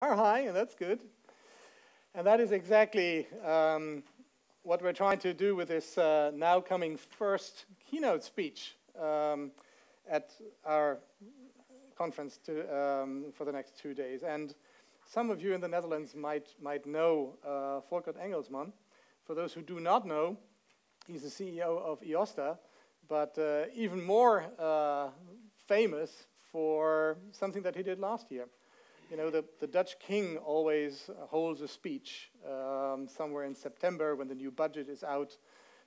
are high, and that's good. And that is exactly what we're trying to do with this now coming first keynote speech at our conference for the next 2 days. And some of you in the Netherlands might know Volkert Engelsman. For those who do not know, he's the CEO of EOSTA, but even more famous for something that he did last year. You know, the Dutch king always holds a speech somewhere in September when the new budget is out.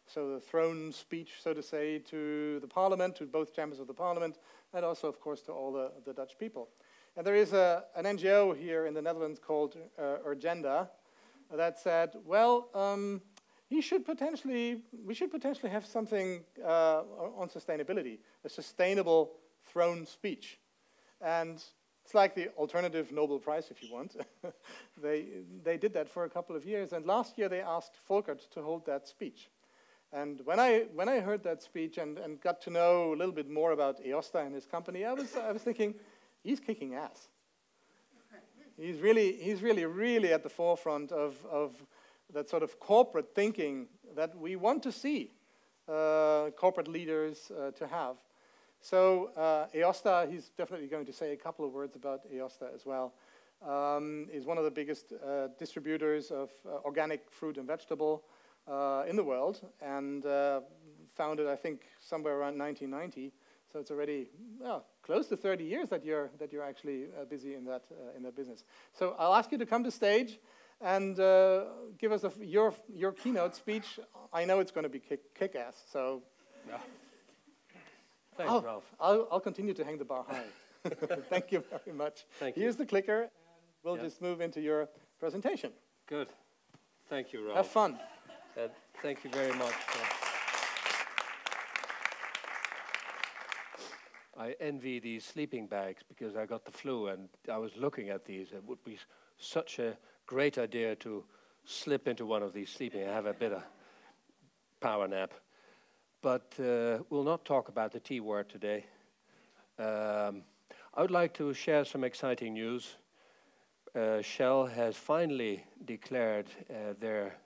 So the throne speech, so to say, to the parliament, to both chambers of the parliament, and also, of course, to all the Dutch people. And there is an NGO here in the Netherlands called Urgenda that said, well, we should potentially have something on sustainability, a sustainable throne speech. And it's like the alternative Nobel Prize, if you want. They did that for a couple of years, and last year they asked Volkert to hold that speech. And when I heard that speech and got to know a little bit more about EOSTA and his company, I was thinking, he's kicking ass. He's really at the forefront of that sort of corporate thinking that we want to see corporate leaders to have. So EOSTA, he's definitely going to say a couple of words about EOSTA as well, is one of the biggest distributors of organic fruit and vegetable in the world, and founded, I think, somewhere around 1990. So it's already close to 30 years that you're actually busy in that business. So I'll ask you to come to stage and give us your keynote speech. I know it's going to be kick-ass. So. Yeah. Thanks, Ralph. I'll continue to hang the bar high. Thank you very much. Thank you. Here's the clicker, and we'll just move into your presentation. Good. Thank you, Ralph. Have fun. Thank you very much. I envy these sleeping bags because I got the flu and I was looking at these. It would be such a great idea to slip into one of these sleeping and have a bit of power nap. But we'll not talk about the T word today. I would like to share some exciting news. Shell has finally declared their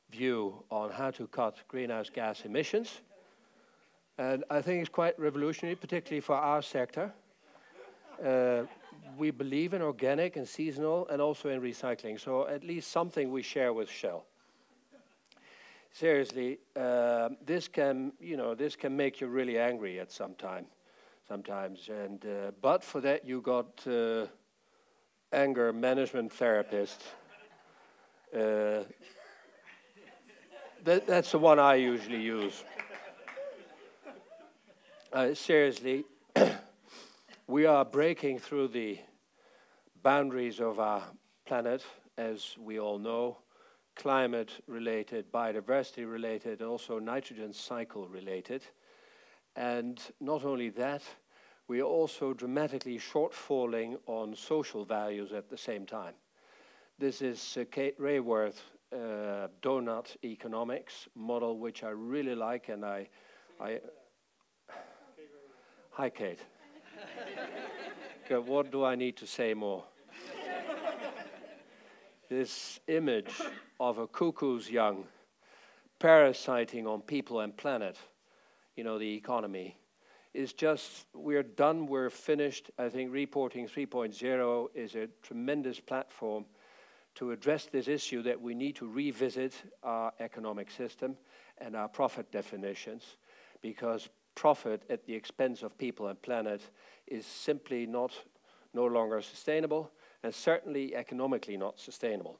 view on how to cut greenhouse gas emissions. And I think it's quite revolutionary, particularly for our sector. We believe in organic and seasonal and also in recycling. So at least something we share with Shell. Seriously, this can make you really angry at sometimes. And but for that, you got anger management therapist. That's the one I usually use. Seriously, we are breaking through the boundaries of our planet, as we all know. Climate-related, biodiversity-related, also nitrogen cycle-related. And not only that, we are also dramatically shortfalling on social values at the same time. This is Kate Raworth's donut economics model, which I really like, and Hi, Kate. What do I need to say more? This image of a cuckoo's young parasiting on people and planet, you know, the economy, is just, we're done, we're finished. I think Reporting 3.0 is a tremendous platform to address this issue that we need to revisit our economic system and our profit definitions, because profit at the expense of people and planet is simply no longer sustainable, and certainly economically not sustainable.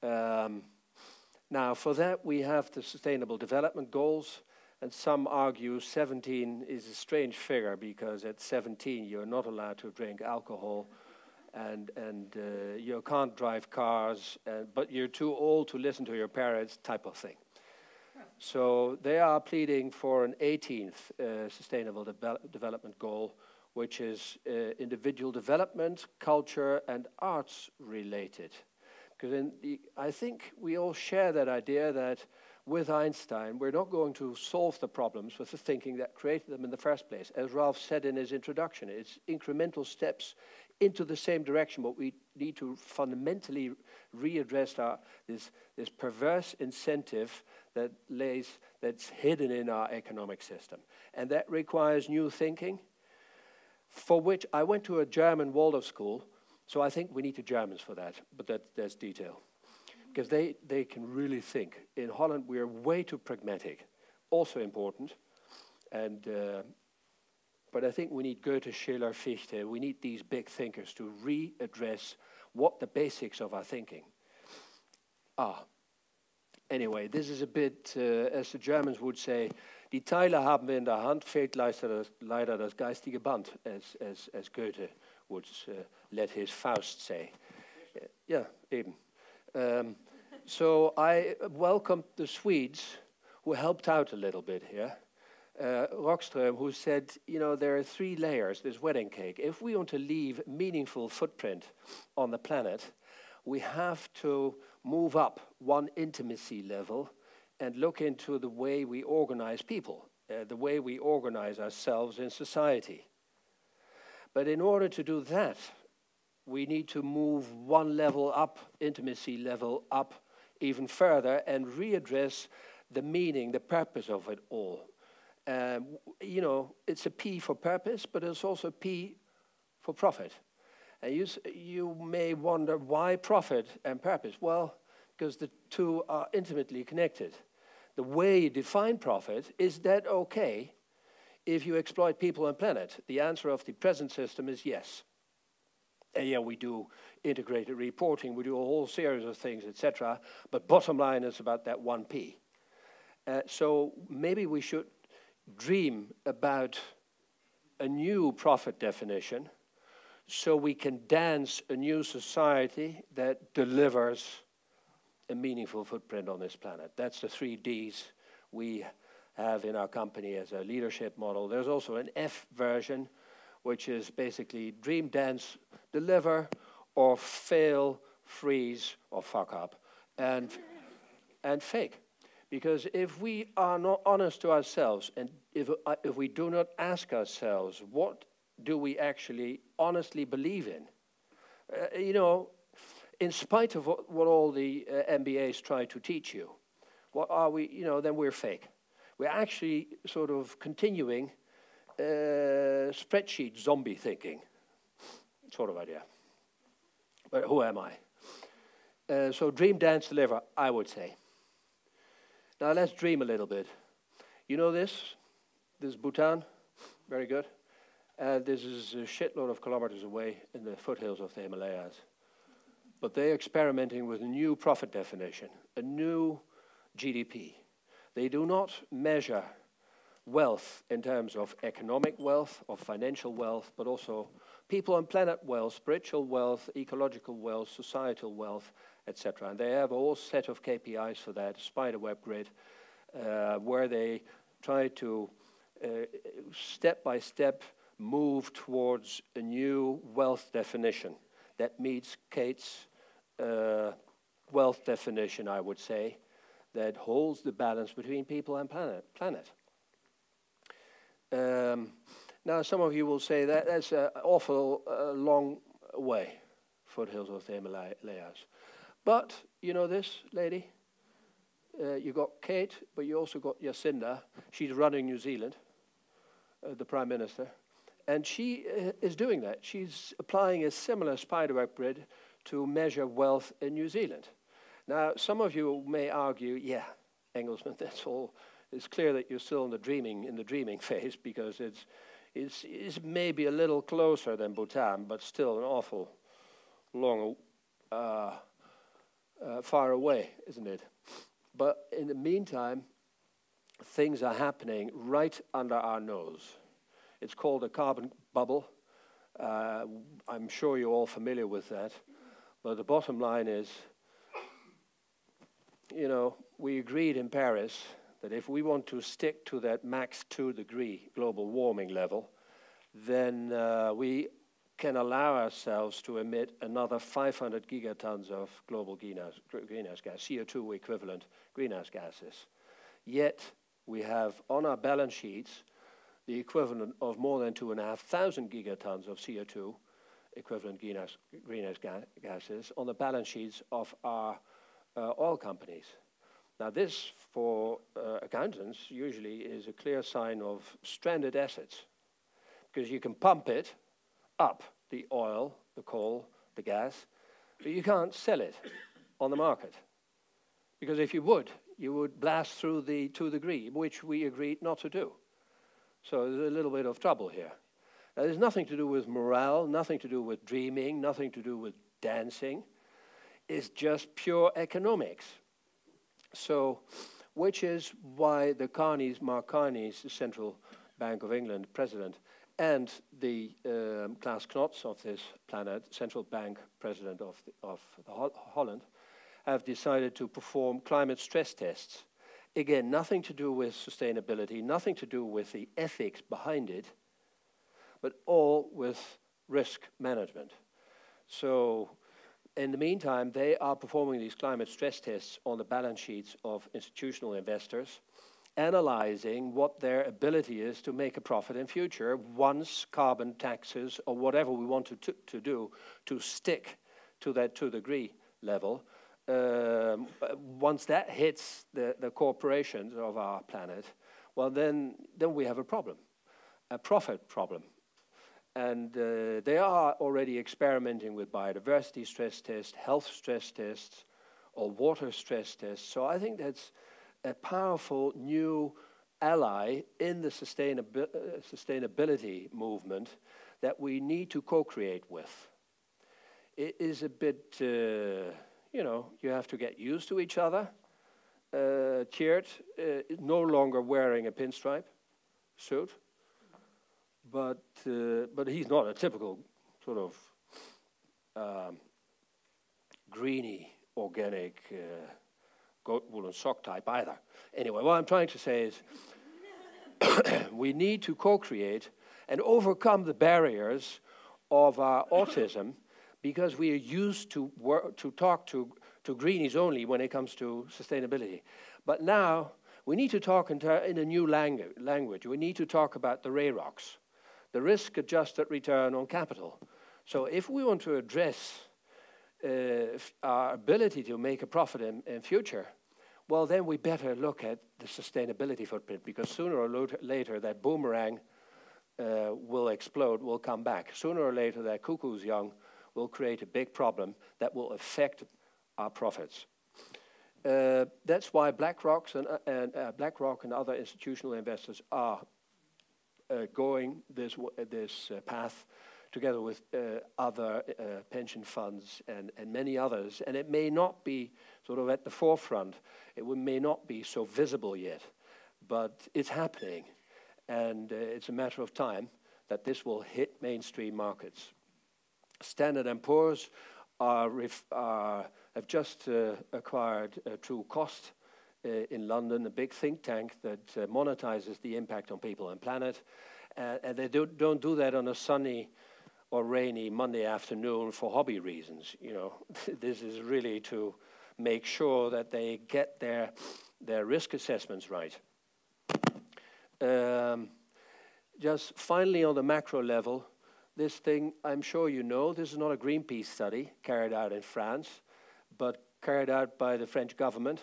Now, for that, we have the Sustainable Development Goals, and some argue 17 is a strange figure because at 17 you're not allowed to drink alcohol, and you can't drive cars, but you're too old to listen to your parents, type of thing. So they are pleading for an 18th Sustainable Development Goal, which is individual development, culture, and arts related. Because I think we all share that idea that with Einstein, we're not going to solve the problems with the thinking that created them in the first place. As Ralph said in his introduction, it's incremental steps into the same direction, but we need to fundamentally readdress this perverse incentive that's hidden in our economic system. And that requires new thinking, for which I went to a German Waldorf school, so I think we need the Germans for that, but that's detail. Because they can really think. In Holland, we are way too pragmatic, also important. And but I think we need Goethe, Schiller, Fichte. We need these big thinkers to readdress what the basics of our thinking are. Anyway, this is a bit, as the Germans would say, die Teile haben wir in der Hand, fehlt leider das geistige Band, as Goethe would let his Faust say. Yeah, eben. So I welcomed the Swedes who helped out a little bit here. Rockström, who said, you know, there are 3 layers, this wedding cake. If we want to leave a meaningful footprint on the planet, we have to move up one intimacy level and look into the way we organize people, the way we organize ourselves in society. But in order to do that, we need to move one level up, intimacy level up even further, and readdress the meaning, the purpose of it all. You know, it's a P for purpose, but it's also P for profit. And you may wonder, why profit and purpose? Well, because the two are intimately connected. The way you define profit, is that okay if you exploit people and planet? The answer of the present system is yes. And yeah, we do integrated reporting, we do a whole series of things, etc. But bottom line is about that 1P. So maybe we should dream about a new profit definition so we can dance a new society that delivers a meaningful footprint on this planet. That's the 3 Ds we have in our company as a leadership model. There's also an F version, which is basically dream, dance, deliver, or fail, freeze, or fuck up, and fake. Because if we are not honest to ourselves, and if we do not ask ourselves, what do we actually honestly believe in? You know, in spite of what all the MBAs try to teach you, what are we, you know, then we're fake. We're actually sort of continuing spreadsheet zombie thinking, sort of idea. But who am I? So dream, dance, deliver, I would say. Now let's dream a little bit. You know this? This is Bhutan, very good. This is a shitload of kilometers away in the foothills of the Himalayas. But they're experimenting with a new profit definition, a new GDP. They do not measure wealth in terms of economic wealth or financial wealth, but also people and planet wealth, spiritual wealth, ecological wealth, societal wealth, etc. And they have a whole set of KPIs for that, spiderweb grid, where they try to step by step move towards a new wealth definition that meets Kate's wealth definition, I would say, that holds the balance between people and planet. Now, some of you will say that that's an awful long way, foothills of the Himalayas. But you know this lady? You got Kate, but you also got Jacinda. She's running New Zealand, the Prime Minister. And she is doing that. She's applying a similar spiderweb grid to measure wealth in New Zealand. Now, some of you may argue, yeah, Engelsman, that's all. It's clear that you're still in the dreaming phase, because it's maybe a little closer than Bhutan, but still an awful long, far away, isn't it? But in the meantime, things are happening right under our nose. It's called a carbon bubble. I'm sure you're all familiar with that. But the bottom line is, you know, we agreed in Paris that if we want to stick to that max 2-degree global warming level, then we can allow ourselves to emit another 500 gigatons of global greenhouse gas, CO2 equivalent greenhouse gases. Yet we have on our balance sheets the equivalent of more than 2,500 gigatons of CO2 equivalent greenhouse gases on the balance sheets of our oil companies. Now this, for accountants, usually is a clear sign of stranded assets, because you can pump it up, the oil, the coal, the gas, but you can't sell it on the market. Because if you would blast through the 2 degree, which we agreed not to do. So there's a little bit of trouble here. Now, there's nothing to do with morale, nothing to do with dreaming, nothing to do with dancing. It's just pure economics. So, which is why the Mark Carney's, the Central Bank of England president, and the Klaas Knots of this planet, Central Bank president of Holland, have decided to perform climate stress tests. Again, nothing to do with sustainability, nothing to do with the ethics behind it, but all with risk management. So, in the meantime, they are performing these climate stress tests on the balance sheets of institutional investors, analyzing what their ability is to make a profit in future once carbon taxes or whatever we want to do to stick to that 2 degree level. Once that hits the corporations of our planet, well, then we have a problem, a profit problem. And they are already experimenting with biodiversity stress tests, health stress tests, or water stress tests. So I think that's a powerful new ally in the sustainability movement that we need to co-create with. It is a bit, you know, you have to get used to each other. Tjeerd is no longer wearing a pinstripe suit. But he's not a typical sort of greeny, organic goat wool and sock type either. Anyway, what I'm trying to say is we need to co-create and overcome the barriers of our autism, because we are used to talk to greenies only when it comes to sustainability. But now we need to talk in a new language. We need to talk about the RAROCs. The risk-adjusted return on capital. So if we want to address our ability to make a profit in future, well, then we better look at the sustainability footprint, because sooner or later that boomerang will explode, will come back. Sooner or later that cuckoo's young will create a big problem that will affect our profits. That's why BlackRock and other institutional investors are going this path, together with other pension funds and many others. And it may not be sort of at the forefront. It may not be so visible yet, but it's happening. And it's a matter of time that this will hit mainstream markets. Standard & Poor's have just acquired True Cost in London, a big think tank that monetizes the impact on people and planet. And they don't do that on a sunny or rainy Monday afternoon for hobby reasons. You know, this is really to make sure that they get their risk assessments right. Just finally, on the macro level, this thing, I'm sure you know, this is not a Greenpeace study carried out in France, but carried out by the French government,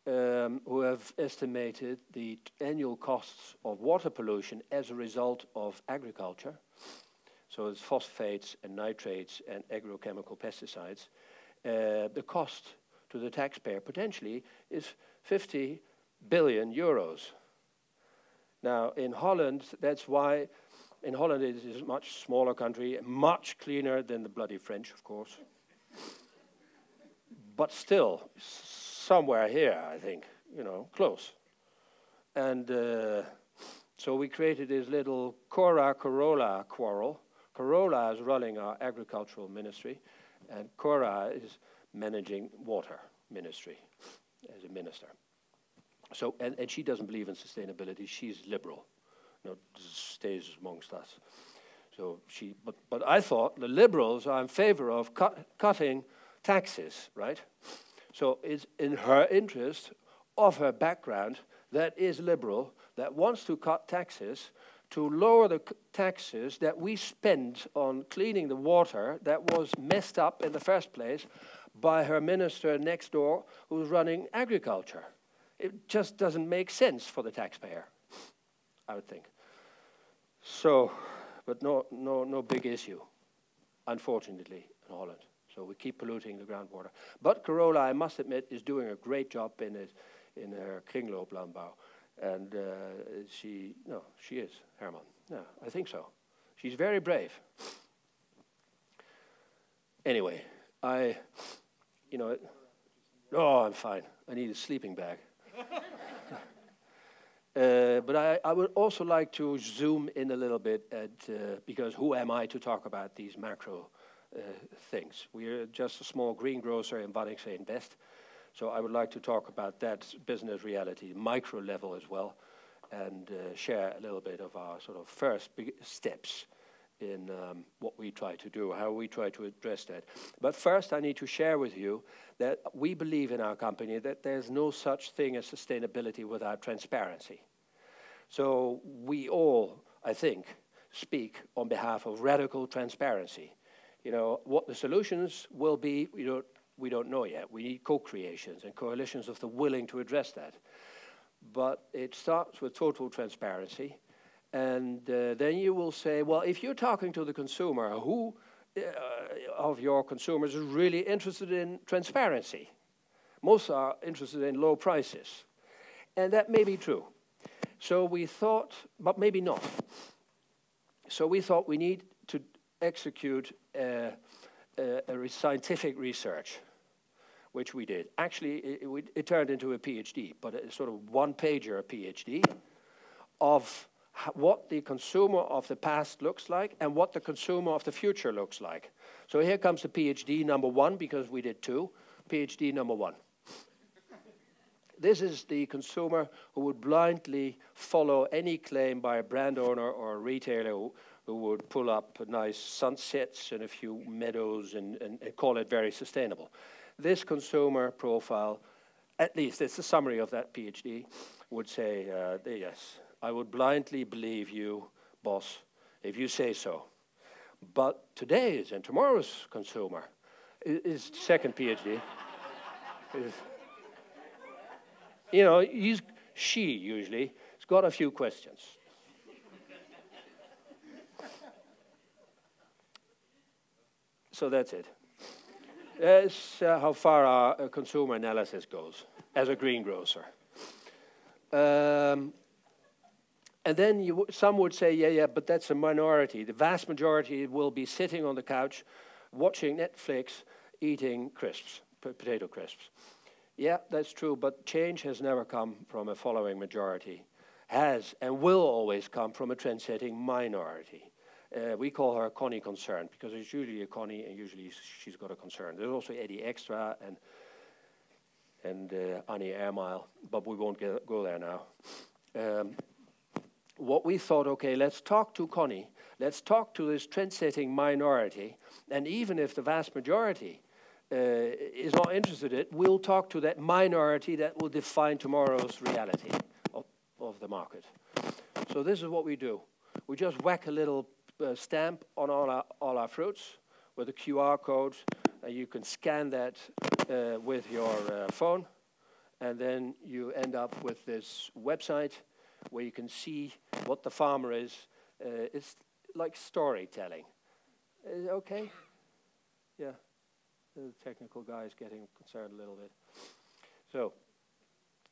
who have estimated the annual costs of water pollution as a result of agriculture. So it's phosphates and nitrates and agrochemical pesticides. The cost to the taxpayer potentially is 50 billion euros. Now in Holland, that's why in Holland it is a much smaller country, much cleaner than the bloody French, of course. But still, somewhere here, I think, you know, close. And so we created this little Corolla quarrel. Corolla is running our agricultural ministry, and Cora is managing water ministry as a minister. So, and she doesn't believe in sustainability. She's liberal, you know, stays amongst us. So but I thought the liberals are in favor of cutting taxes, right? So it's in her interest, of her background, that is liberal, that wants to cut taxes to lower the taxes that we spend on cleaning the water that was messed up in the first place by her minister next door who's running agriculture. It just doesn't make sense for the taxpayer, I would think. So, but no big issue, unfortunately, in Holland. So we keep polluting the groundwater. But Carola, I must admit, is doing a great job in her kringlooplandbouw. And she is, Herman. Yeah, I think so. She's very brave. Anyway, I'm fine. I need a sleeping bag. But I would also like to zoom in a little bit because who am I to talk about these macro things? We're just a small greengrocer in Waddingse and Best. So I would like to talk about that business reality, micro level as well, and share a little bit of our sort of first big steps in what we try to do, how we try to address that. But first I need to share with you that we believe in our company that there's no such thing as sustainability without transparency. So we all, I think, speak on behalf of radical transparency. You know, what the solutions will be, we don't know yet. We need co-creations and coalitions of the willing to address that. But it starts with total transparency. And then you will say, well, if you're talking to the consumer, who of your consumers is really interested in transparency? Most are interested in low prices. And that may be true. So we thought, but maybe not. So we thought we need to execute scientific research, which we did. Actually, it turned into a PhD, but a sort of one-pager PhD of what the consumer of the past looks like and what the consumer of the future looks like. So here comes the PhD number one, because we did two. PhD number one. This is the consumer who would blindly follow any claim by a brand owner or a retailer who would pull up nice sunsets and a few meadows and call it very sustainable. This consumer profile, at least it's a summary of that PhD, would say, yes, I would blindly believe you, boss, if you say so. But today's and tomorrow's consumer is second PhD. She usually has got a few questions. So that's it. That's how far our consumer analysis goes as a greengrocer. And then some would say, yeah, but that's a minority. The vast majority will be sitting on the couch, watching Netflix, eating crisps, potato crisps. Yeah, that's true, but change has never come from a following majority. Has and will always come from a trend-setting minority. We call her Connie Concerned, because it's usually a Connie and usually she's got a concern. There's also Eddie Extra and Annie Airmile, but we won't go there now. What we thought, okay, let's talk to Connie. Let's talk to this trend-setting minority, and even if the vast majority is not interested in it, we'll talk to that minority that will define tomorrow's reality of the market. So this is what we do. We just whack a little stamp on all our fruits with a QR code, and you can scan that with your phone, and then you end up with this website where you can see what the farmer is. It's like storytelling. Okay? Yeah. The technical guy is getting concerned a little bit. So,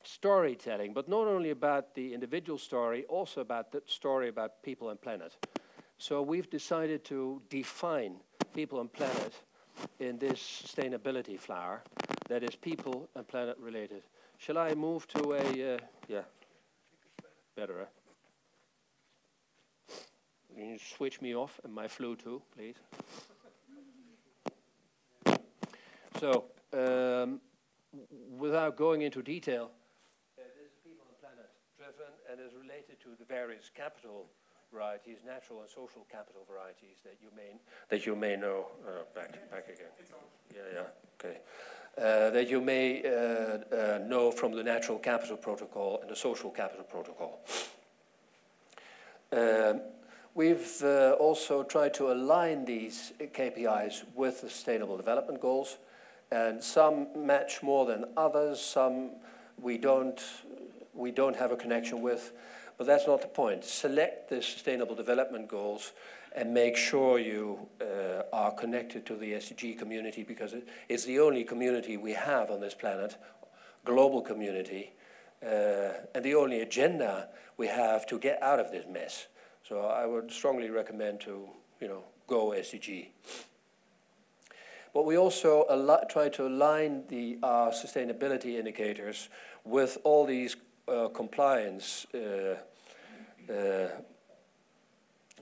storytelling, but not only about the individual story, also about the story about people and planet. So we've decided to define people and planet in this sustainability flower that is people and planet related. Shall I move to a, yeah, better, huh? Can you switch me off and my flu too, please? So, without going into detail, this is people and planet driven and is related to the various capital varieties, natural and social capital varieties that you may know. Back again. Yeah, okay. That you may know from the natural capital protocol and the social capital protocol. We've also tried to align these KPIs with the Sustainable Development Goals, and some match more than others, some we don't have a connection with, but that's not the point. Select the Sustainable Development Goals and make sure you are connected to the SDG community, because it's the only community we have on this planet, global community, and the only agenda we have to get out of this mess. So I would strongly recommend to, go SDG. But we also try to align our sustainability indicators with all these compliance,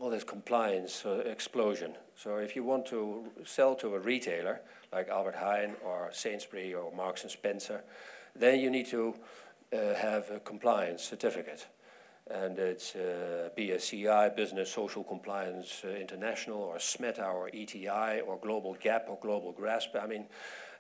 all this compliance explosion. So if you want to sell to a retailer like Albert Heijn or Sainsbury or Marks and Spencer, then you need to have a compliance certificate. And it's BSCI, Business Social Compliance International, or SMETA, or ETI, or Global GAP, or Global GRASP. I mean,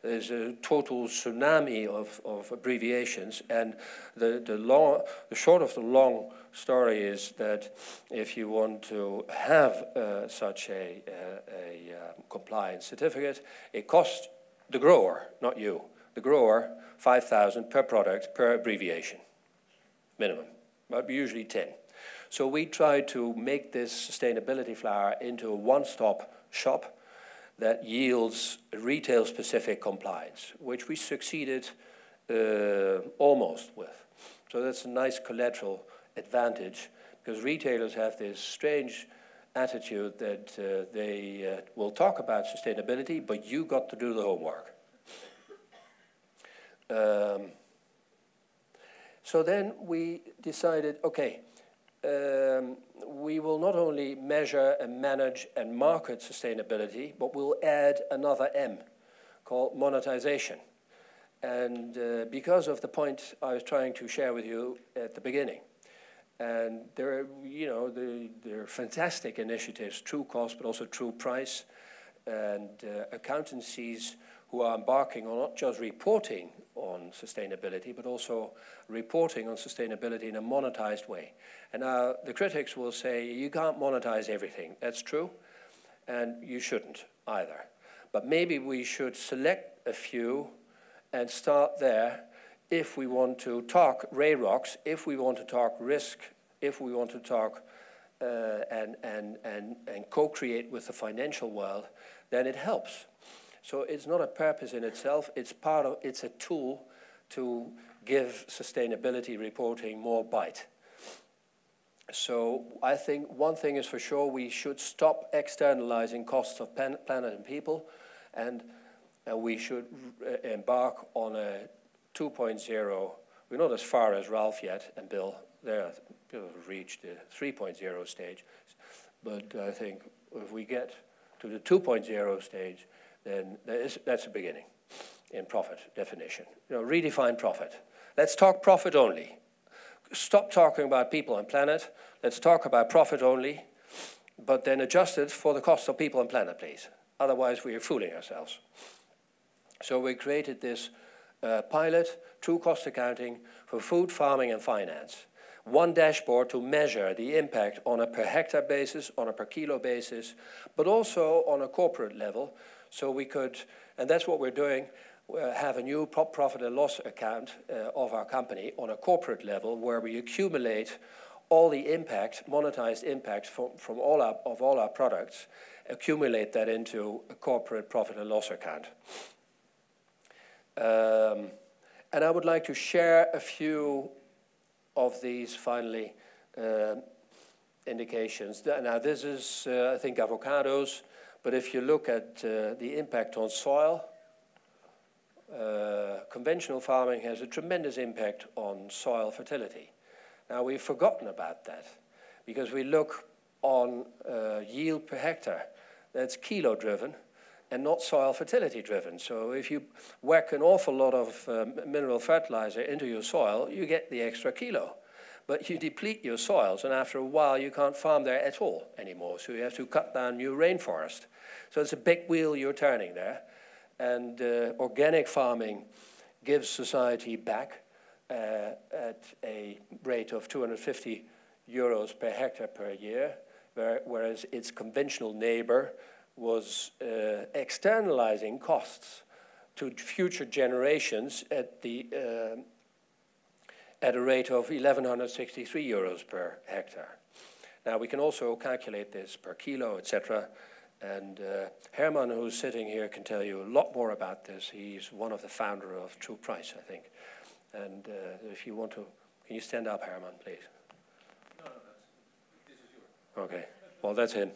there's a total tsunami of abbreviations, and the short of the long story is that if you want to have such a compliance certificate, it costs the grower, not you, the grower, 5,000 per product per abbreviation, minimum, but usually 10. So we try to make this sustainability flower into a one-stop shop that yields retail-specific compliance, which we succeeded almost with. So that's a nice collateral advantage, because retailers have this strange attitude that they will talk about sustainability, but you got to do the homework. So then we decided, okay, we will not only measure and manage and market sustainability, but we'll add another M called monetization. And because of the point I was trying to share with you at the beginning, and there are fantastic initiatives, True Cost, but also True Price, and accountancies who are embarking on not just reporting on sustainability, but also reporting on sustainability in a monetized way. And now the critics will say, you can't monetize everything. That's true, and you shouldn't either. But maybe we should select a few and start there if we want to talk RAROCs, if we want to talk risk, if we want to talk and co-create with the financial world, then it helps. So it's not a purpose in itself, it's a tool to give sustainability reporting more bite. So I think one thing is for sure, we should stop externalizing costs of planet and people, and we should embark on a 2.0. We're not as far as Ralph yet, and Bill, they've reached the 3.0 stage, but I think if we get to the 2.0 stage, then that's a beginning in profit definition. Redefine profit. Let's talk profit only. Stop talking about people and planet. Let's talk about profit only, but then adjust it for the cost of people and planet, please. Otherwise, we are fooling ourselves. So we created this pilot, True Cost Accounting, for food, farming, and finance. One dashboard to measure the impact on a per hectare basis, on a per kilo basis, but also on a corporate level. So we could, and that's what we're doing, have a new profit and loss account of our company on a corporate level, where we accumulate all the impact, monetized impact from all our products, accumulate that into a corporate profit and loss account. And I would like to share a few of these, finally, indications. Now this is, I think, avocados, but if you look at the impact on soil, conventional farming has a tremendous impact on soil fertility. Now we've forgotten about that, because we look on yield per hectare. That's kilo driven and not soil fertility driven. So if you whack an awful lot of mineral fertilizer into your soil, you get the extra kilo. But you deplete your soils, and after a while you can't farm there at all anymore. So you have to cut down new rainforest. So it's a big wheel you're turning there. And organic farming gives society back at a rate of 250 euros per hectare per year, whereas its conventional neighbor was externalizing costs to future generations at a rate of 1,163 euros per hectare. Now we can also calculate this per kilo, etc. And Herman, who's sitting here, can tell you a lot more about this. He's one of the founder of True Price, I think. And if you want to, can you stand up, Herman, please? No, this is yours. Okay, well, that's him.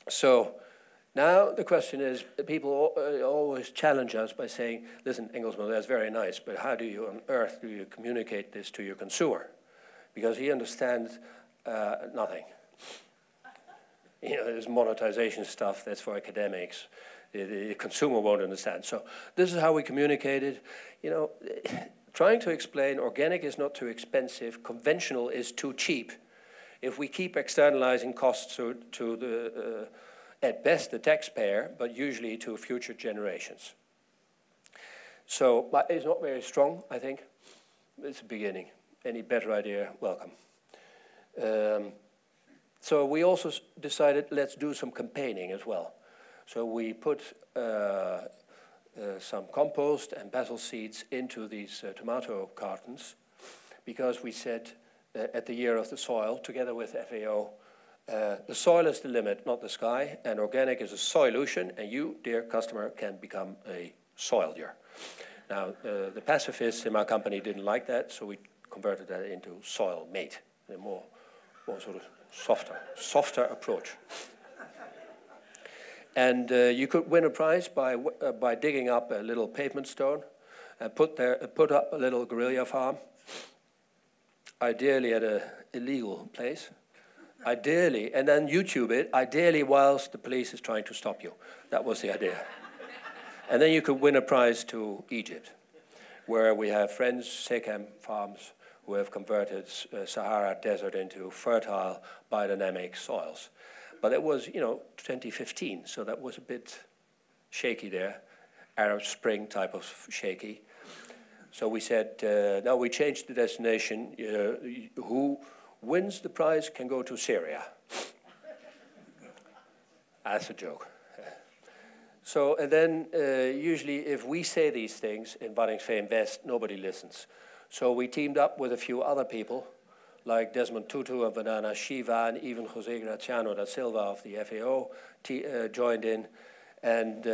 So now the question is, people always challenge us by saying, listen, Engelsman, that's very nice, but how do you, on earth, do you communicate this to your consumer? Because he understands nothing. You know, there's monetization stuff, that's for academics. The consumer won't understand. So this is how we communicate it. You know, trying to explain organic is not too expensive, conventional is too cheap. If we keep externalizing costs to the, at best, the taxpayer, but usually to future generations. So it's not very strong, I think. It's a beginning. Any better idea, welcome. So we also decided, let's do some campaigning as well. So we put some compost and basil seeds into these tomato cartons, because we said at the Year of the Soil, together with FAO, the soil is the limit, not the sky, and organic is a soilution, and you, dear customer, can become a soilier. Now, the pacifists in my company didn't like that, so we converted that into soil mate, a more sort of softer approach. And you could win a prize by digging up a little pavement stone and put up a little guerrilla farm, ideally at an illegal place, ideally, and then YouTube it, ideally whilst the police is trying to stop you. That was the idea. And then you could win a prize to Egypt, where we have friends, Sechem farms, who have converted Sahara Desert into fertile biodynamic soils. But it was, you know, 2015, so that was a bit shaky there, Arab Spring type of shaky. So we said, now we changed the destination. Who wins the prize can go to Syria. That's a joke. So, and then usually if we say these things in Waddinxveen West, nobody listens. So we teamed up with a few other people, like Desmond Tutu and Vandana Shiva, and even Jose Graciano da Silva of the FAO joined in, and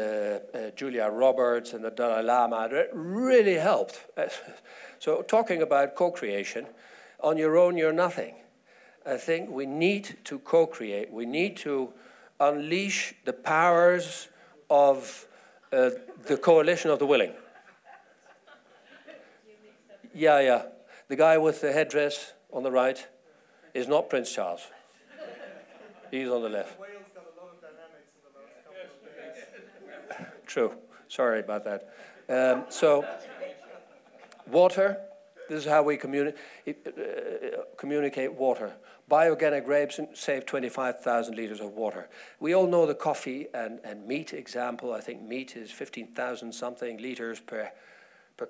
Julia Roberts and the Dalai Lama. That really helped. So talking about co-creation, on your own you're nothing. I think we need to co-create. We need to unleash the powers of the coalition of the willing. Yeah. The guy with the headdress on the right is not Prince Charles. He's on the left. Wales got a lot of dynamics in the last couple of days. True. Sorry about that. So, water. This is how we communicate water. Bioorganic grapes save 25,000 liters of water. We all know the coffee and meat example. I think meat is 15,000 something liters per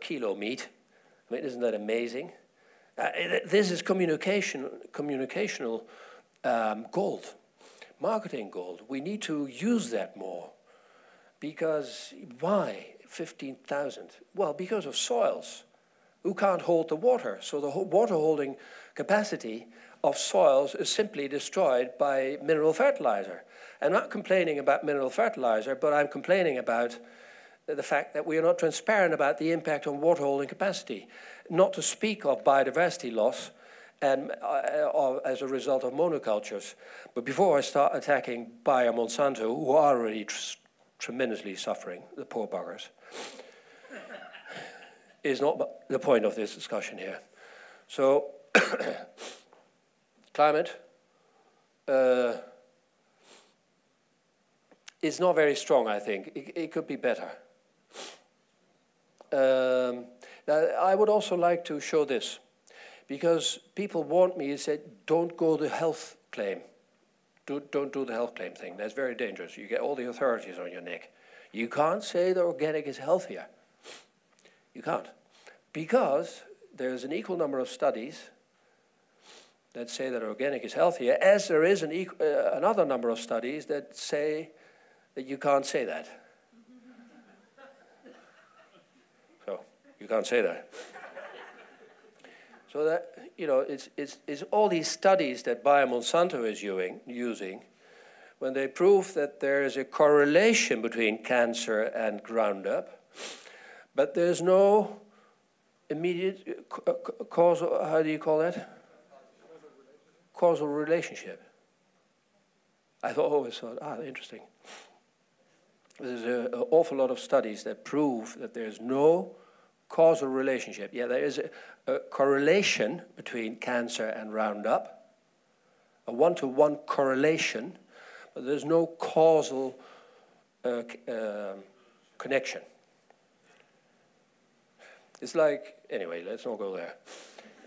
kilo meat. I mean, isn't that amazing? This is communicational gold, marketing gold. We need to use that more. Because why 15,000? Well, because of soils. Who can't hold the water? So the water holding capacity of soils is simply destroyed by mineral fertilizer. I'm not complaining about mineral fertilizer, but I'm complaining about the fact that we are not transparent about the impact on water holding capacity, not to speak of biodiversity loss and as a result of monocultures. But before I start attacking Bayer Monsanto, who are already tremendously suffering, the poor buggers, is not the point of this discussion here. So, climate is not very strong, I think. It could be better. Now, I would also like to show this, because people warned me and said, don't go the health claim. Don't do the health claim thing. That's very dangerous. You get all the authorities on your neck. You can't say the organic is healthier. You can't. Because there's an equal number of studies that say that organic is healthier, as there is another number of studies that say that you can't say that. So, you can't say that. So that, you know, it's all these studies that Bayer Monsanto is using when they prove that there is a correlation between cancer and Roundup, but there's no immediate causal, how do you call that? Causal relationship. I always thought, interesting. There's an awful lot of studies that prove that there's no causal relationship. Yeah, there is a correlation between cancer and Roundup, a one-to-one correlation, but there's no causal connection. It's like, anyway, let's not go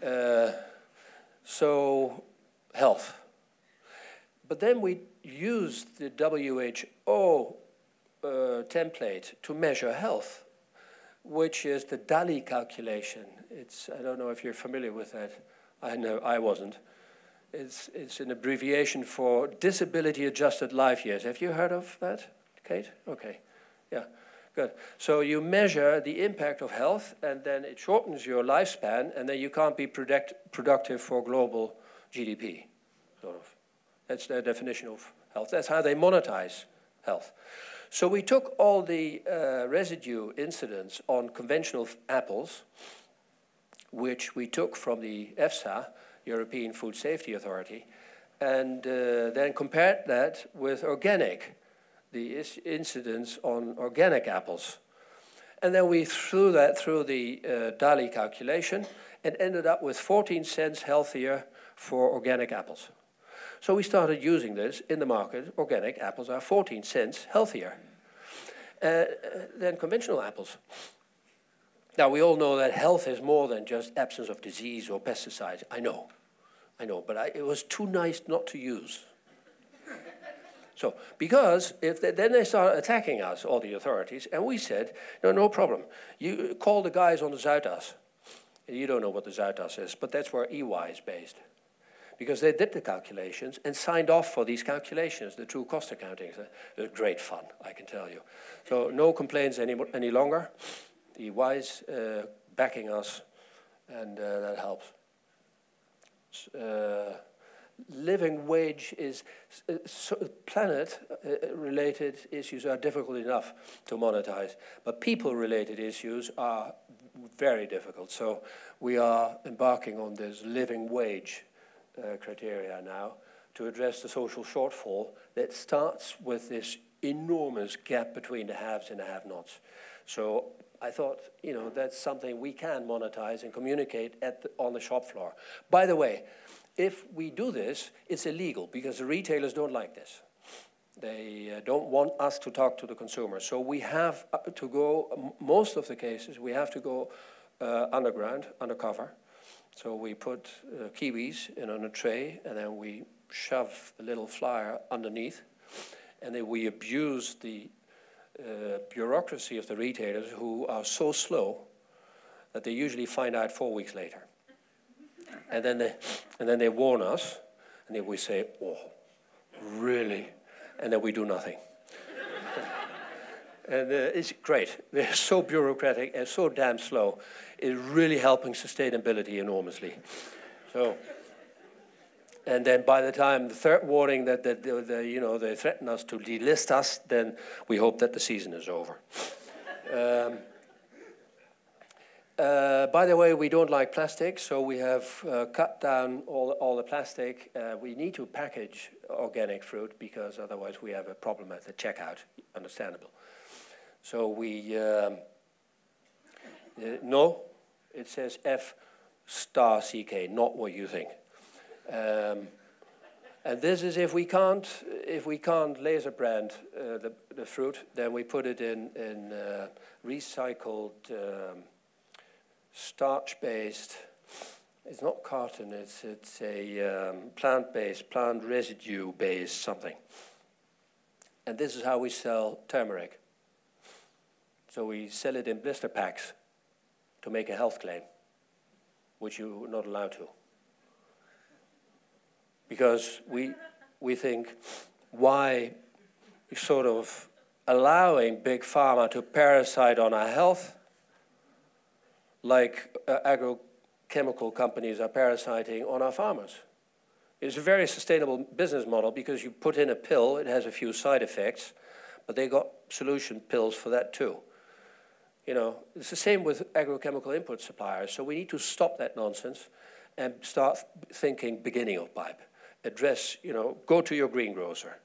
there. So, health. But then we used the WHO template to measure health, which is the DALI calculation. I don't know if you're familiar with that. I know I wasn't. It's an abbreviation for disability adjusted life years. Have you heard of that, Kate? Okay, yeah, good. So you measure the impact of health, and then it shortens your lifespan, and then you can't be productive for global GDP, sort of. That's their definition of health. That's how they monetize health. So we took all the residue incidents on conventional apples, which we took from the EFSA, European Food Safety Authority, and then compared that with organic, the incidence on organic apples. And then we threw that through the DALI calculation and ended up with 14 cents healthier for organic apples. So we started using this in the market. Organic apples are 14 cents healthier than conventional apples. Now, we all know that health is more than just absence of disease or pesticides. I know, but it was too nice not to use. So, because then they started attacking us, all the authorities, and we said, no problem. You call the guys on the Zuidas. You don't know what the Zuidas is, but that's where EY is based. Because they did the calculations and signed off for these calculations, the true cost accounting. It was great fun, I can tell you. So no complaints any longer. The EY's backing us, and that helps. Living wage is planet-related issues are difficult enough to monetize, but people-related issues are very difficult. So we are embarking on this living wage criteria now to address the social shortfall that starts with this enormous gap between the haves and the have-nots. So I thought, that's something we can monetize and communicate on the shop floor. By the way, if we do this, it's illegal because the retailers don't like this. They don't want us to talk to the consumer. So we have to go, most of the cases, we have to go underground, undercover. So we put kiwis in on a tray, and then we shove a little flyer underneath, and then we abuse the bureaucracy of the retailers who are so slow that they usually find out 4 weeks later. And then they warn us, and then we say, oh, really? And then we do nothing. And it's great. They're so bureaucratic and so damn slow. It's really helping sustainability enormously. So, and then by the time the third warning that they threaten us to delist us, then we hope that the season is over. By the way, we don't like plastic, so we have cut down all the plastic. We need to package organic fruit because otherwise we have a problem at the checkout, understandable. So we, no, it says F*CK, not what you think. And this is if we can't laser brand the fruit, then we put it in recycled starch-based. It's not carton. It's a plant-based, plant residue-based something. And this is how we sell turmeric. So we sell it in blister packs to make a health claim. which you're not allowed to. Because we think, why sort of allowing big pharma to parasite on our health, like agrochemical companies are parasiting on our farmers? It's a very sustainable business model because you put in a pill, it has a few side effects, but they got solution pills for that too. You know, it's the same with agrochemical input suppliers. So we need to stop that nonsense and start thinking beginning of pipe. Address, you know, go to your greengrocer.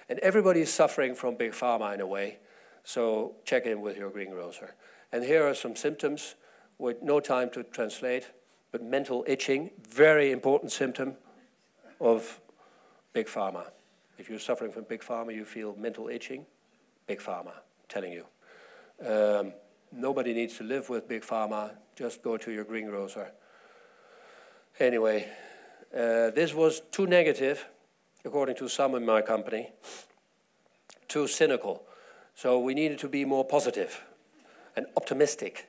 And everybody is suffering from big pharma in a way, so check in with your greengrocer. And here are some symptoms with no time to translate, but mental itching, very important symptom of big pharma. If you're suffering from big pharma, you feel mental itching, big pharma, I'm telling you. Nobody needs to live with big pharma, just go to your greengrocer. Anyway, this was too negative, according to some in my company, too cynical. So we needed to be more positive and optimistic.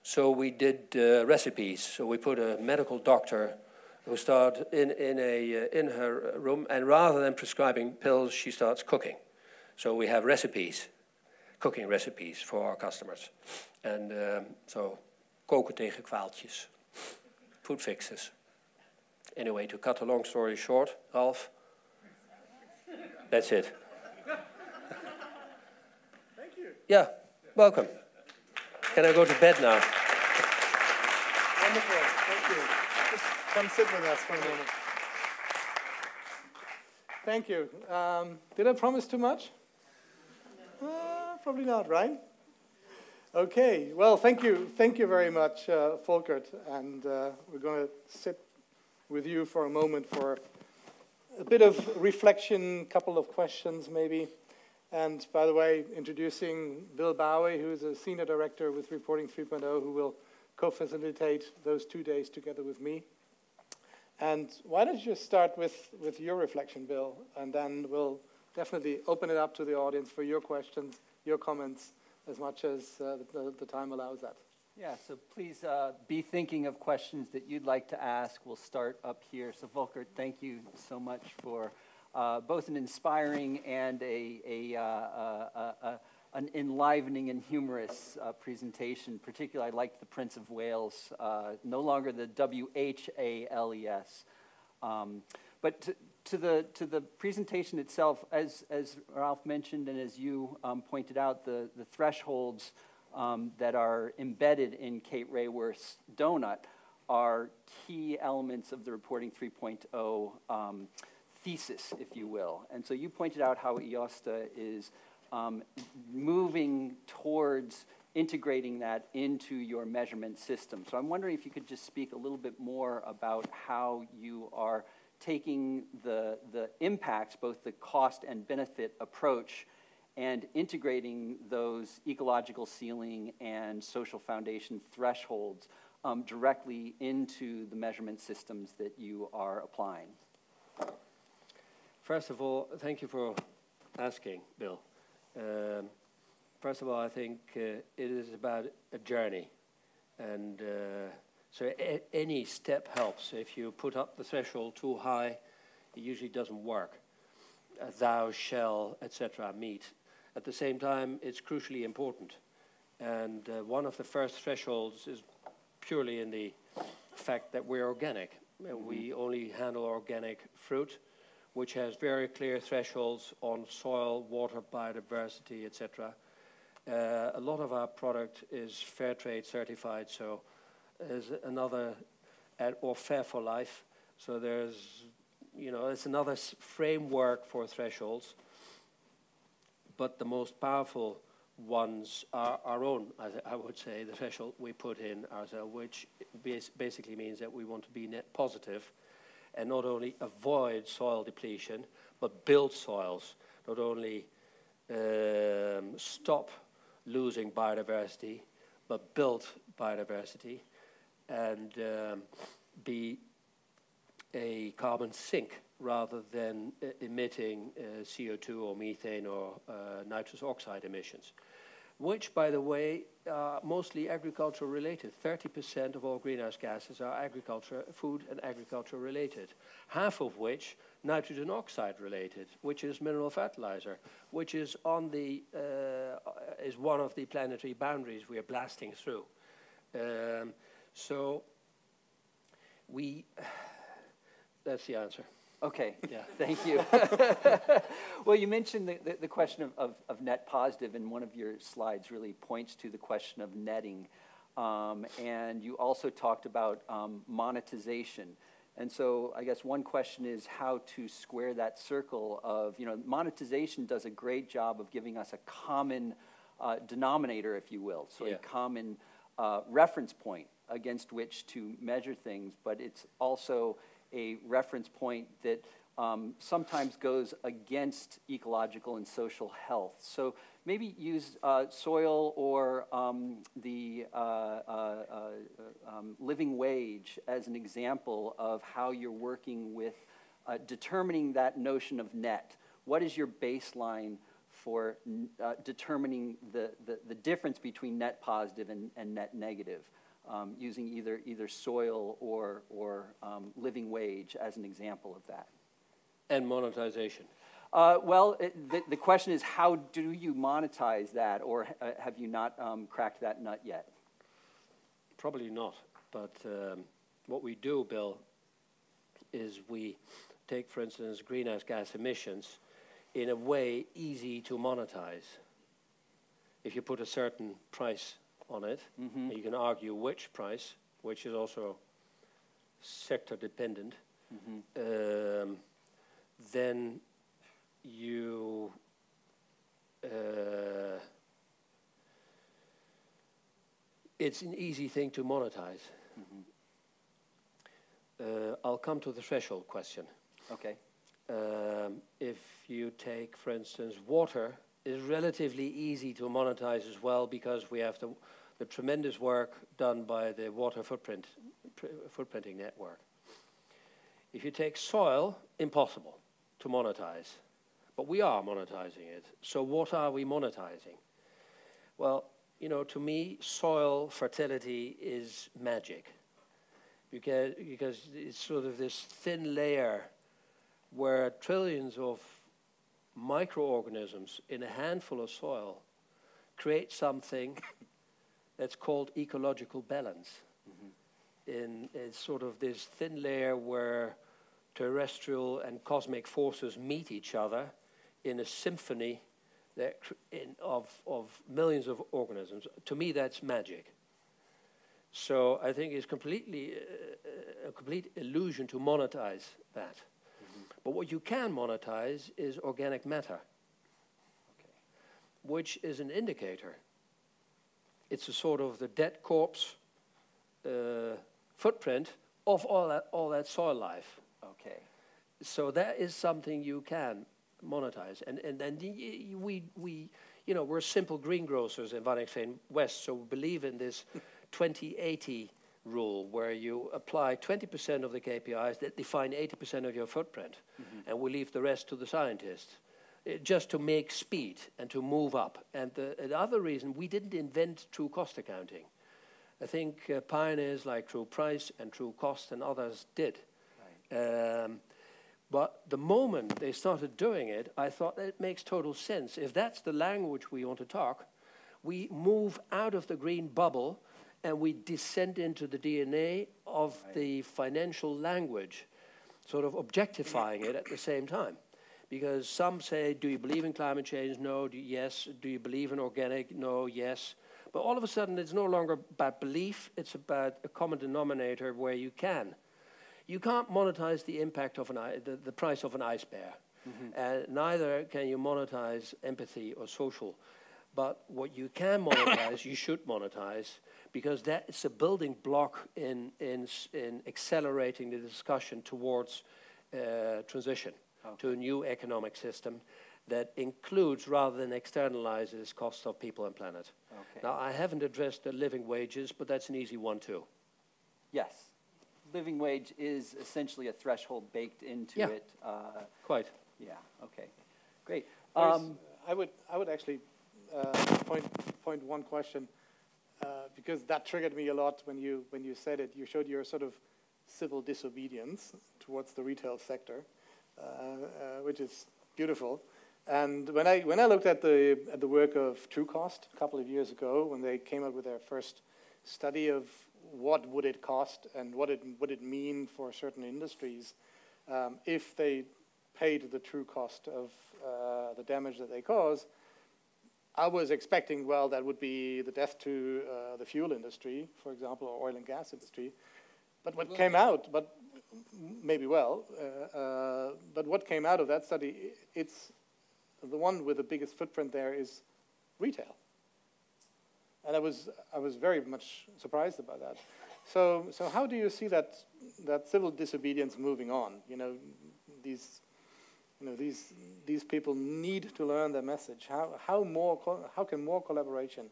So we did recipes. So we put a medical doctor who started in her room, and rather than prescribing pills, she starts cooking. So we have recipes, cooking recipes for our customers. And so koken tegen kwaaltjes, food fixes. Anyway, to cut a long story short, Ralph, that's it. Thank you. Yeah, welcome. Can I go to bed now? Wonderful, thank you. Just come sit with us for a moment. Thank you. Did I promise too much? Probably not, right? Okay, well, thank you very much, Volkert, and we're going to sit with you for a moment for a bit of reflection, couple of questions maybe. And by the way, introducing Bill Bowie, who is a senior director with Reporting 3.0, who will co-facilitate those 2 days together with me. And why don't you start with your reflection, Bill, and then we'll definitely open it up to the audience for your questions, your comments, as much as the time allows that. Yeah, so please be thinking of questions that you'd like to ask. We'll start up here. So Volkert, thank you so much for both an inspiring and an enlivening and humorous presentation. Particularly, I liked the Prince of Wales, no longer the W-H-A-L-E-S. But to the presentation itself, as Ralph mentioned and as you pointed out, the thresholds that are embedded in Kate Raworth's donut are key elements of the Reporting 3.0 thesis, if you will. And so you pointed out how EOSTA is moving towards integrating that into your measurement system. So I'm wondering if you could just speak a little bit more about how you are taking the impacts, both the cost and benefit approach, and integrating those ecological ceiling and social foundation thresholds directly into the measurement systems that you are applying. First of all, thank you for asking, Bill. First of all, I think it is about a journey. And so any step helps. If you put up the threshold too high, it usually doesn't work. Thou shall, etc., meet. At the same time, it's crucially important. And one of the first thresholds is purely in the fact that we're organic. We only handle organic fruit, which has very clear thresholds on soil, water, biodiversity, etc. A lot of our product is fair trade certified, so there's another, or fair for life. So there's, it's another framework for thresholds. But the most powerful ones are our own, I would say, the threshold we put in ourselves, which basically means that we want to be net positive and not only avoid soil depletion, but build soils, not only stop losing biodiversity, but build biodiversity, and be a carbon sink rather than emitting CO2 or methane or nitrous oxide emissions. which, by the way, are mostly agricultural related. 30% of all greenhouse gases are agriculture, food and agriculture related, half of which nitrogen oxide related, which is mineral fertilizer, which is on the is one of the planetary boundaries we are blasting through. So that's the answer. Okay, yeah. Thank you. Well, you mentioned the question of net positive, and one of your slides really points to the question of netting. And you also talked about monetization. And so I guess one question is how to square that circle of, monetization does a great job of giving us a common denominator, if you will, so a common reference point against which to measure things, but it's also a reference point that sometimes goes against ecological and social health. So maybe use soil or the living wage as an example of how you're working with determining that notion of net. What is your baseline for determining the difference between net positive and net negative? Using either soil or living wage as an example of that. And monetization. Well, the question is, how do you monetize that, or have you not cracked that nut yet? Probably not, but what we do, Bill, is we take, for instance, greenhouse gas emissions in a way easy to monetize. If you put a certain price on it, and you can argue which price, which is also sector dependent, then you it's an easy thing to monetize. I'll come to the threshold question. Okay. If you take, for instance, water is relatively easy to monetize as well, because we have the tremendous work done by the water footprinting network. If you take soil, impossible to monetize, but we are monetizing it. So what are we monetizing? Well, to me, soil fertility is magic, because it's sort of this thin layer where trillions of microorganisms in a handful of soil create something that's called ecological balance. It's sort of this thin layer where terrestrial and cosmic forces meet each other in a symphony that of millions of organisms. To me, that's magic. So I think it's completely a complete illusion to monetize that. But what you can monetize is organic matter, which is an indicator. It's a sort of the dead corpse footprint of all that soil life. Okay. So that is something you can monetize, and then we're simple greengrocers in Waddinxveen West, so we believe in this 20/80 rule, where you apply 20% of the KPIs that define 80% of your footprint, and we leave the rest to the scientists, just to make speed and to move up. And the other reason, we didn't invent true cost accounting. I think pioneers like True Price and True Cost and others did. Right. But the moment they started doing it, I thought it makes total sense. If that's the language we want to talk, we move out of the green bubble and we descend into the DNA of the financial language, sort of objectifying it at the same time. Because some say, do you believe in climate change? No. Yes. Do you believe in organic? No. Yes. But all of a sudden, it's no longer about belief. It's about a common denominator where you can. You can't monetize the impact of the price of an ice bear. Neither can you monetize empathy or social. But what you can monetize, you should monetize, because that is a building block in accelerating the discussion towards transition to a new economic system that includes rather than externalizes costs of people and planet. Okay. Now, I haven't addressed the living wages, but that's an easy one too. Yes. Living wage is essentially a threshold baked into it. Quite. Yeah, okay. Great. I would actually point point one question, because that triggered me a lot when you said it. You showed your sort of civil disobedience towards the retail sector, which is beautiful. And when I looked at the work of Truecost a couple of years ago, when they came up with their first study of what would it cost and what would it mean for certain industries if they paid the true cost of the damage that they cause, I was expecting, well, that would be the death to the fuel industry, for example, or oil and gas industry. But what came out, but what came out of that study, it's the one with the biggest footprint there is retail. And I was very much surprised about that. So how do you see that civil disobedience moving on? These people need to learn their message. How can more collaboration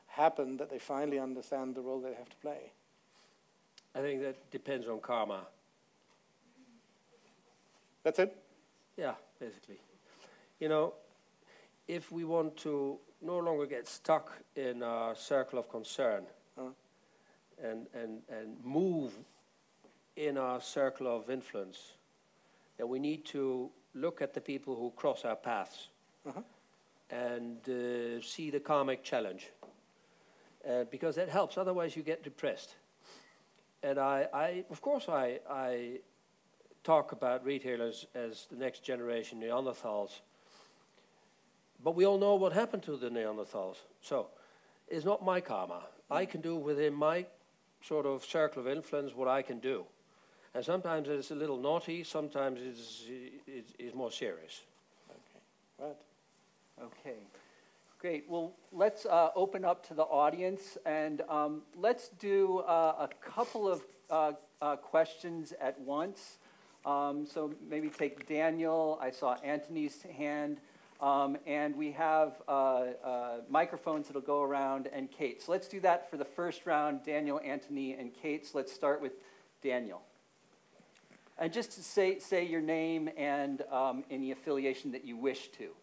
happen that they finally understand the role they have to play? I think that depends on karma. That's it? Yeah, basically. If we want to no longer get stuck in our circle of concern and move in our circle of influence, then we need to look at the people who cross our paths and see the karmic challenge, because that helps. Otherwise, you get depressed. And of course, I talk about retailers as the next generation Neanderthals, but we all know what happened to the Neanderthals. So it's not my karma. I can do within my sort of circle of influence what I can do. And sometimes it's a little naughty, sometimes it's more serious. Okay, right. Okay, great. Well, let's open up to the audience, and let's do a couple of questions at once. So maybe take Daniel. I saw Anthony's hand. And we have microphones that'll go around, and Kate. So let's do that for the first round, Daniel, Anthony, and Kate. So let's start with Daniel. And just to say your name and any affiliation that you wish to.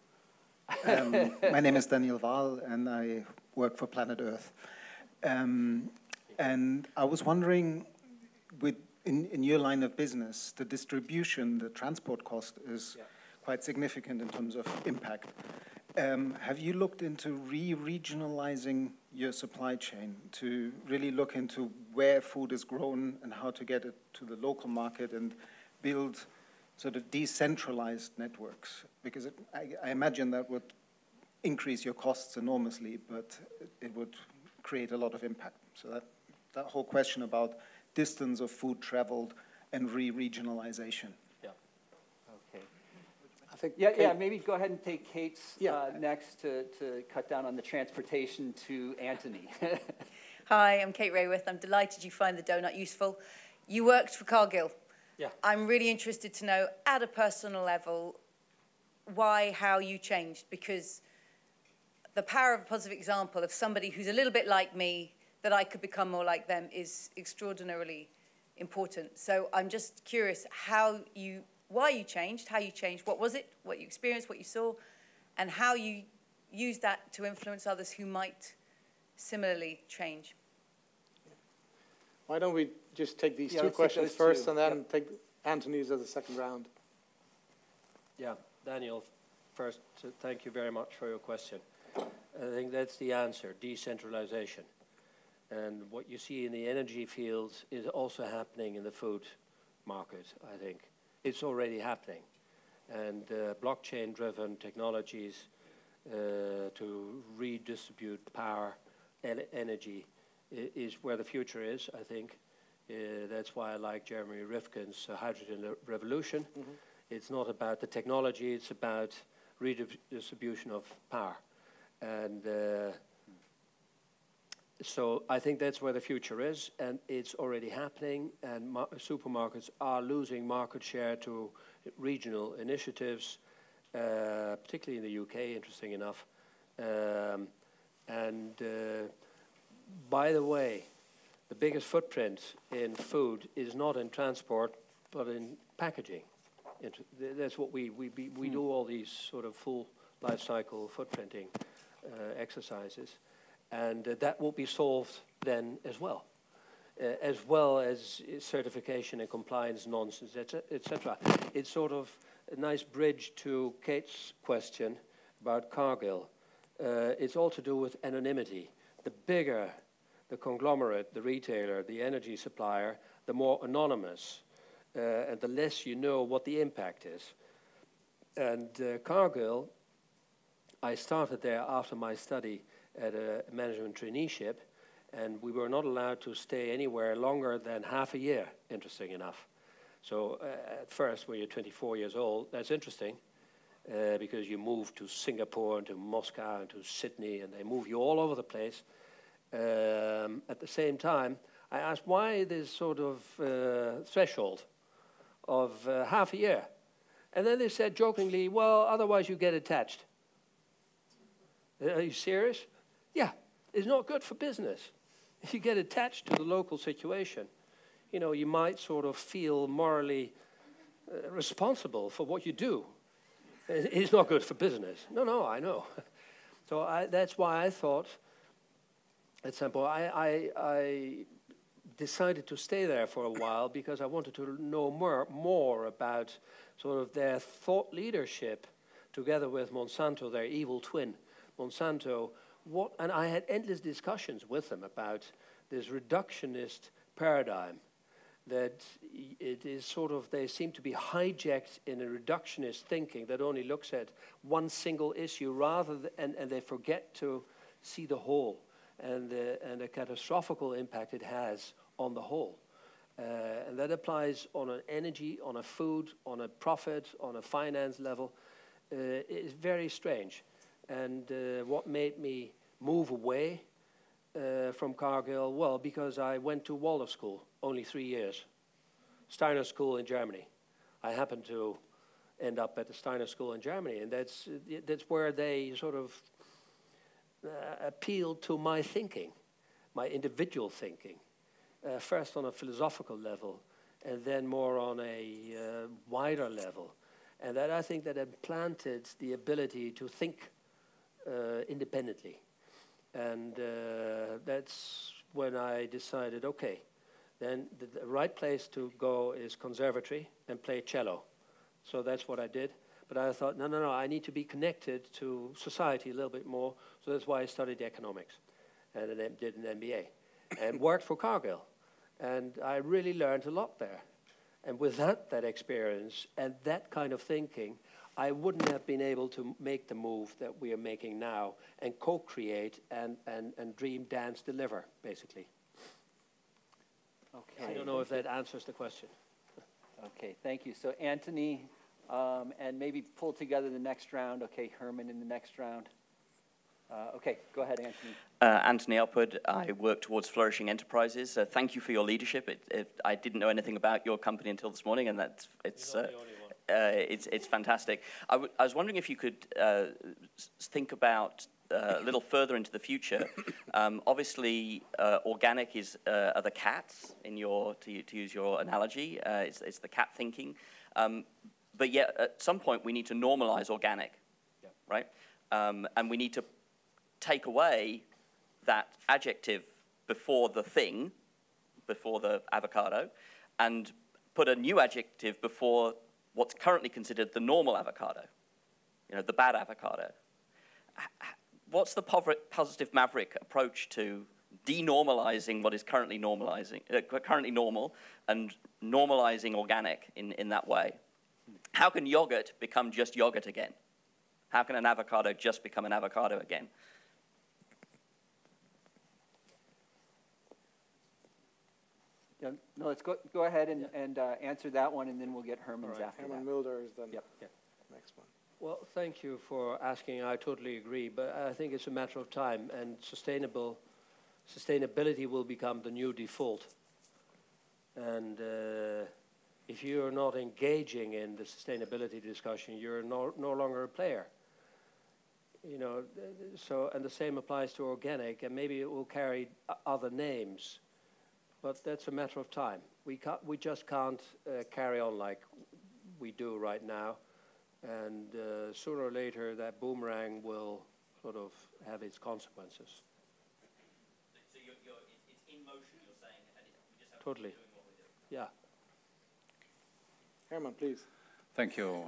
My name is Daniel Wahl, and I work for Planet Earth. And I was wondering, in your line of business, the distribution, the transport cost is quite significant in terms of impact. Have you looked into re-regionalizing your supply chain to really look into where food is grown and how to get it to the local market and build sort of decentralized networks? Because I imagine that would increase your costs enormously, but it would create a lot of impact. So that whole question about distance of food traveled and re-regionalization. Yeah, maybe go ahead and take Kate's next to cut down on the transportation to Anthony. Hi, I'm Kate Rayworth. I'm delighted you find the donut useful. You worked for Cargill. Yeah. I'm really interested to know, at a personal level, why, how you changed, because the power of a positive example of somebody who's a little bit like me, that I could become more like them, is extraordinarily important. So I'm just curious why you changed, how you changed, what was it, what you experienced, what you saw, and how you use that to influence others who might similarly change. Why don't we just take these two questions first and then take Anthony's as a second round? Yeah, Daniel, first, thank you very much for your question. I think that's the answer, decentralization. And what you see in the energy fields is also happening in the food market, I think. It's already happening. And blockchain-driven technologies to redistribute power and energy is where the future is, I think. That's why I like Jeremy Rifkin's hydrogen revolution. Mm-hmm. It's not about the technology, it's about redistribution of power. And so I think that's where the future is, and it's already happening, and supermarkets are losing market share to regional initiatives, particularly in the UK, interesting enough. By the way, the biggest footprint in food is not in transport, but in packaging. That's what we do all these sort of full life cycle footprinting exercises. And that will be solved then as well as certification and compliance nonsense, etc. It's sort of a nice bridge to Kate's question about Cargill. It's all to do with anonymity. The bigger the conglomerate, the retailer, the energy supplier, the more anonymous, and the less you know what the impact is. And Cargill, I started there after my study at a management traineeship, and we were not allowed to stay anywhere longer than half a year, interesting enough. So at first, when you're 24 years old, that's interesting, because you move to Singapore and to Moscow and to Sydney, and they move you all over the place. At the same time, I asked why this sort of threshold of half a year. And then they said jokingly, well, otherwise you get attached. Are you serious? Yeah, it's not good for business. If you get attached to the local situation, you know, you might sort of feel morally responsible for what you do. It's not good for business. No, I know. So that's why I thought, at some point, I decided to stay there for a while because I wanted to know more about sort of their thought leadership together with Monsanto, their evil twin. Monsanto, and I had endless discussions with them about this reductionist paradigm, that it is sort of, they seem to be hijacked in a reductionist thinking that only looks at one single issue rather than, and they forget to see the whole and the catastrophical impact it has on the whole. And that applies on an energy, on a food, on a profit, on a finance level. It's very strange. And what made me move away from Cargill? Well, because I went to Waldorf school, only 3 years. Steiner School in Germany. I happened to end up at the Steiner School in Germany, and that's where they sort of appealed to my thinking, my individual thinking. First on a philosophical level, and then more on a wider level. And that, I think, that implanted the ability to think independently. And that's when I decided, okay, then the right place to go is conservatory and play cello. So that's what I did. But I thought, no, I need to be connected to society a little bit more. So that's why I studied economics and then did an MBA and worked for Cargill. And I really learned a lot there. And without that experience and that kind of thinking, I wouldn't have been able to make the move that we are making now and co-create and dream, dance, deliver, basically. Okay. I don't know if that answers the question. Okay, thank you. So Anthony, and maybe pull together the next round. Okay, Herman in the next round. Okay, go ahead, Anthony. Anthony Upward. I work towards flourishing enterprises. Thank you for your leadership. I didn't know anything about your company until this morning, and it's fantastic. I was wondering if you could think about a little further into the future. Obviously, organic are the cats in your to use your analogy. It's the cat thinking, but yet at some point we need to normalize organic, right? And we need to take away that adjective before the thing, before the avocado, and put a new adjective before what's currently considered the normal avocado, you know, the bad avocado. What's the positive maverick approach to denormalizing what is currently currently normal, and normalizing organic in that way? How can yogurt become just yogurt again? How can an avocado just become an avocado again? No, let's go ahead and answer that one, and then we'll get Herman's after Herman that. Mulder is the next one. Well, thank you for asking. I totally agree, but I think it's a matter of time, and sustainability will become the new default. And if you're not engaging in the sustainability discussion, you're no longer a player. You know, so, and the same applies to organic, and maybe it will carry other names, but that's a matter of time. We just can't carry on like we do right now, and sooner or later that boomerang will sort of have its consequences. it's in motion, you're saying, and we just have Totally. to keep doing what we're doing. Yeah. Herman, please. Thank you.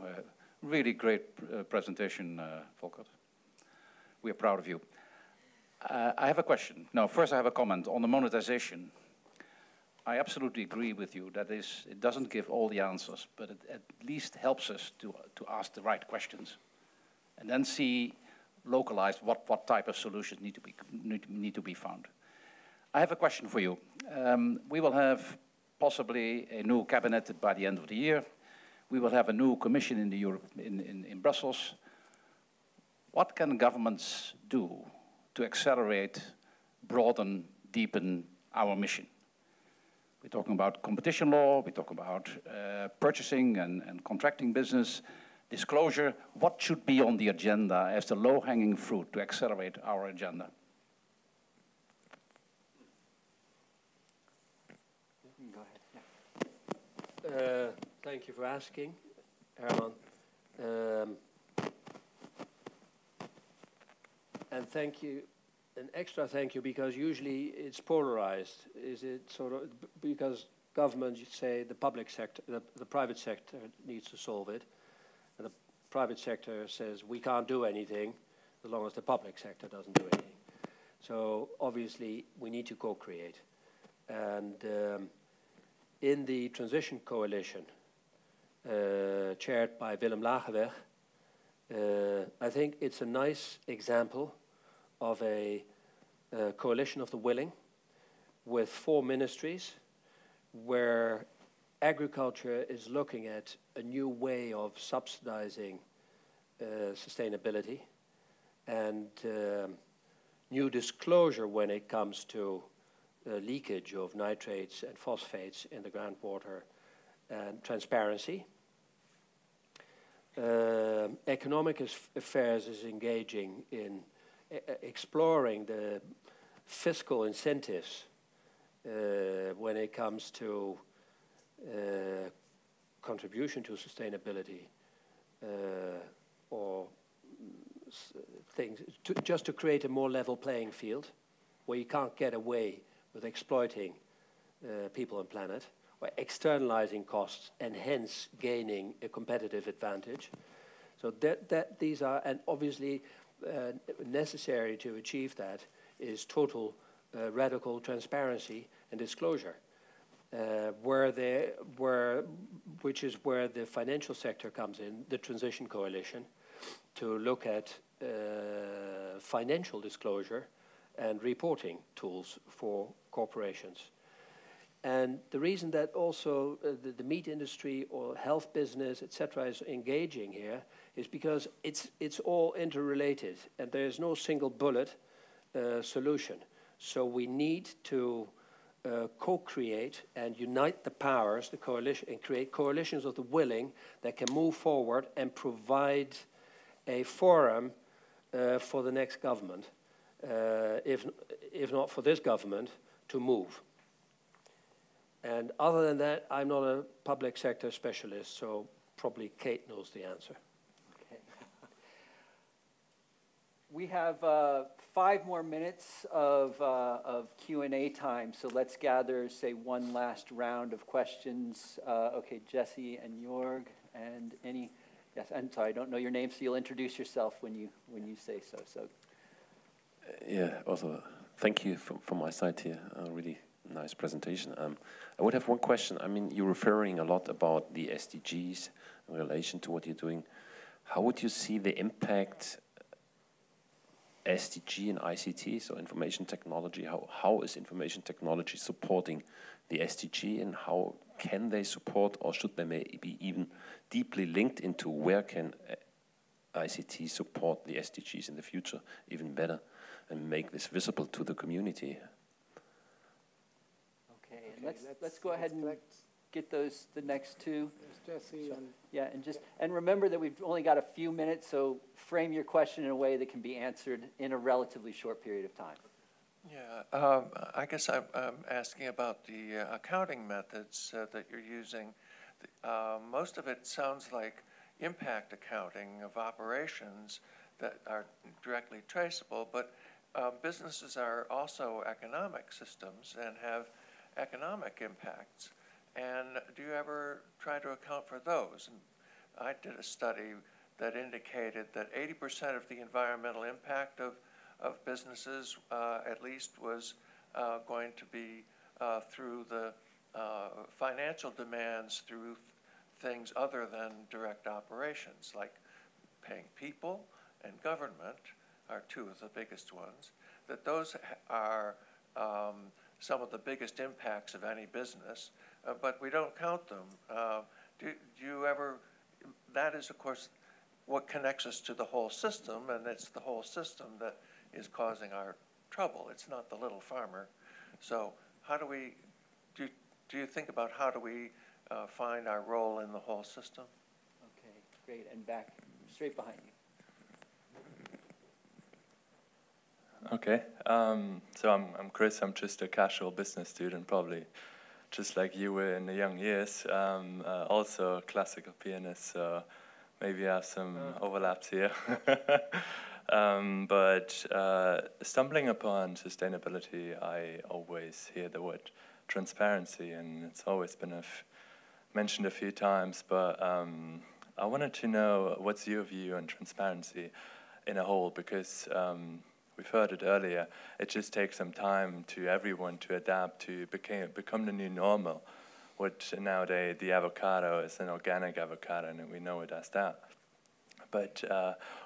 Really great presentation, Volkert. We are proud of you. I have a question. No, first I have a comment on the monetization. I absolutely agree with you that it doesn't give all the answers, but it at least helps us to ask the right questions and then see localized what type of solutions need to be found. I have a question for you. We will have possibly a new cabinet by the end of the year. We will have a new commission in Brussels. What can governments do to accelerate, broaden, deepen our mission? We're talking about competition law, we talk about purchasing and contracting business, disclosure. What should be on the agenda as the low-hanging fruit to accelerate our agenda? Go ahead. Yeah. Thank you for asking, Herman. And thank you, an extra thank you, because usually it's polarized. Is it sort of, because governments say the public sector, the private sector needs to solve it, and the private sector says we can't do anything as long as the public sector doesn't do anything. So obviously we need to co-create. And in the Transition Coalition, chaired by Willem Lageweg, I think it's a nice example of a coalition of the willing with 4 ministries where agriculture is looking at a new way of subsidizing sustainability and new disclosure when it comes to leakage of nitrates and phosphates in the groundwater and transparency. Economic Affairs is engaging in exploring the fiscal incentives when it comes to contribution to sustainability or things, just to create a more level playing field where you can't get away with exploiting people and planet, or externalizing costs and hence gaining a competitive advantage. So these are, and obviously necessary to achieve that is total radical transparency and disclosure, which is where the financial sector comes in, the Transition Coalition, to look at financial disclosure and reporting tools for corporations. And the reason that also the meat industry or health business, etc., is engaging here is because it's all interrelated and there is no single bullet solution. So we need to co-create and unite the powers, the coalition, and create coalitions of the willing that can move forward and provide a forum for the next government, if not for this government, to move. And other than that, I'm not a public sector specialist, so probably Kate knows the answer. Okay. We have 5 more minutes of Q&A time, so let's gather, say, one last round of questions. Okay, Jesse and Jorg, and any, yes, I'm sorry, I don't know your name, so you'll introduce yourself when you say so. Yeah, also, thank you from my side here, really nice presentation. I would have one question. I mean, you're referring a lot about the SDGs in relation to what you're doing. How would you see the impact SDG and ICT, so information technology, how is information technology supporting the SDG, and how can they support, or should they maybe even deeply linked into where can ICT support the SDGs in the future even better and make this visible to the community? Okay, and let's go ahead and get those, the next 2. There's Jesse and yeah, and remember that we've only got a few minutes, so frame your question in a way that can be answered in a relatively short period of time. Yeah, I guess I'm asking about the accounting methods that you're using. Most of it sounds like impact accounting of operations that are directly traceable, but businesses are also economic systems and have economic impacts. And do you ever try to account for those? And I did a study that indicated that 80% of the environmental impact of businesses, at least, was going to be through the financial demands through things other than direct operations, like paying people and government are two of the biggest ones, that those are some of the biggest impacts of any business, but we don't count them. Do you ever, that is, of course, what connects us to the whole system, and it's the whole system that is causing our trouble. It's not the little farmer. So how do we, do you think about how do we find our role in the whole system? Okay, great. And back, straight behind you. Okay, so I'm Chris. I'm just a casual business student, probably just like you were in the young years. Also a classical pianist, so maybe I have some overlaps here. But stumbling upon sustainability, I always hear the word transparency, and it's always been mentioned a few times, but I wanted to know what's your view on transparency in a whole, because we've heard it earlier, it just takes some time to everyone to adapt to become the new normal. What nowadays the avocado is an organic avocado, and we know it as that. But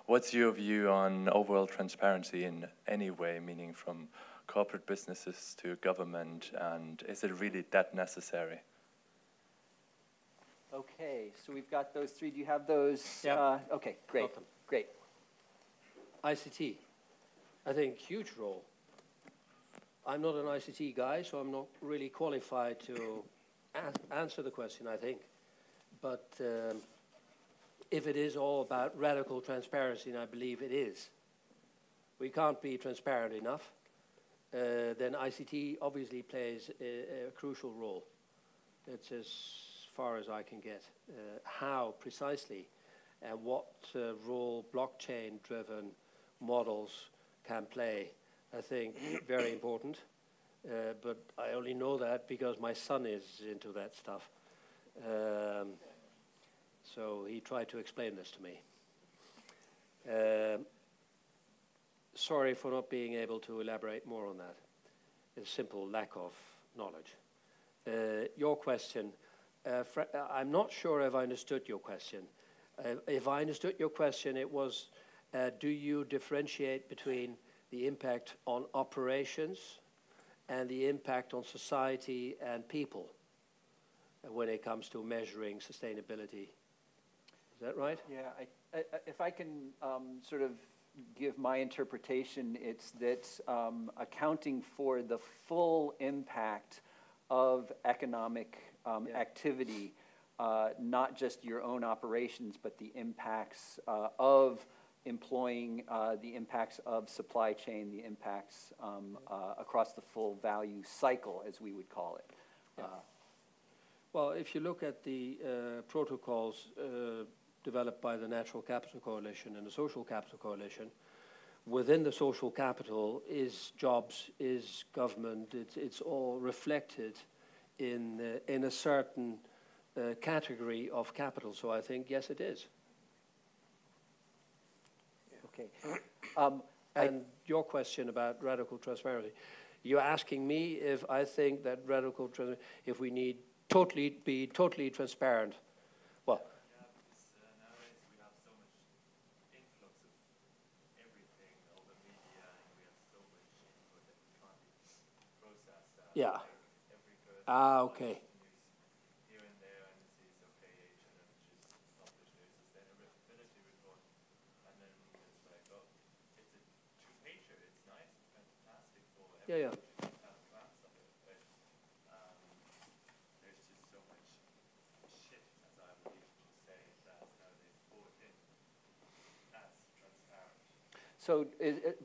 what's your view on overall transparency in any way, meaning from corporate businesses to government, and is it really that necessary? Okay, so we've got those three. Do you have those? Yeah. Okay, great, Welcome. great. ICT, I think huge role. I'm not an ICT guy, so I'm not really qualified to answer the question, I think. But if it is all about radical transparency, and I believe it is, we can't be transparent enough, then ICT obviously plays a crucial role. It's as far as I can get. How precisely and what role blockchain-driven models can play, I think, very important. But I only know that because my son is into that stuff. So he tried to explain this to me. Sorry for not being able to elaborate more on that. It's a simple lack of knowledge. Your question, I'm not sure if I understood your question. If I understood your question, it was, do you differentiate between the impact on operations and the impact on society and people when it comes to measuring sustainability? Is that right? Yeah, if I can sort of give my interpretation, it's that accounting for the full impact of economic activity, not just your own operations, but the impacts of employing, the impacts of supply chain, the impacts across the full value cycle, as we would call it. Yeah. Well, if you look at the protocols developed by the Natural Capital Coalition and the Social Capital Coalition, within the social capital is jobs, is government, it's all reflected in a certain category of capital. So I think, yes, it is. Okay. And your question about radical transparency, you're asking me if I think that radical transparency, if we need be totally transparent. Well, yeah, because nowadays we have so much influx of everything over media, and we have so much input that we can't process that. yeah. Like every person Okay. news here and there, and sees, okay, H&M just published their sustainability report, and then it's like, oh, it's a two-pager. It's nice, fantastic for everyone. Yeah. So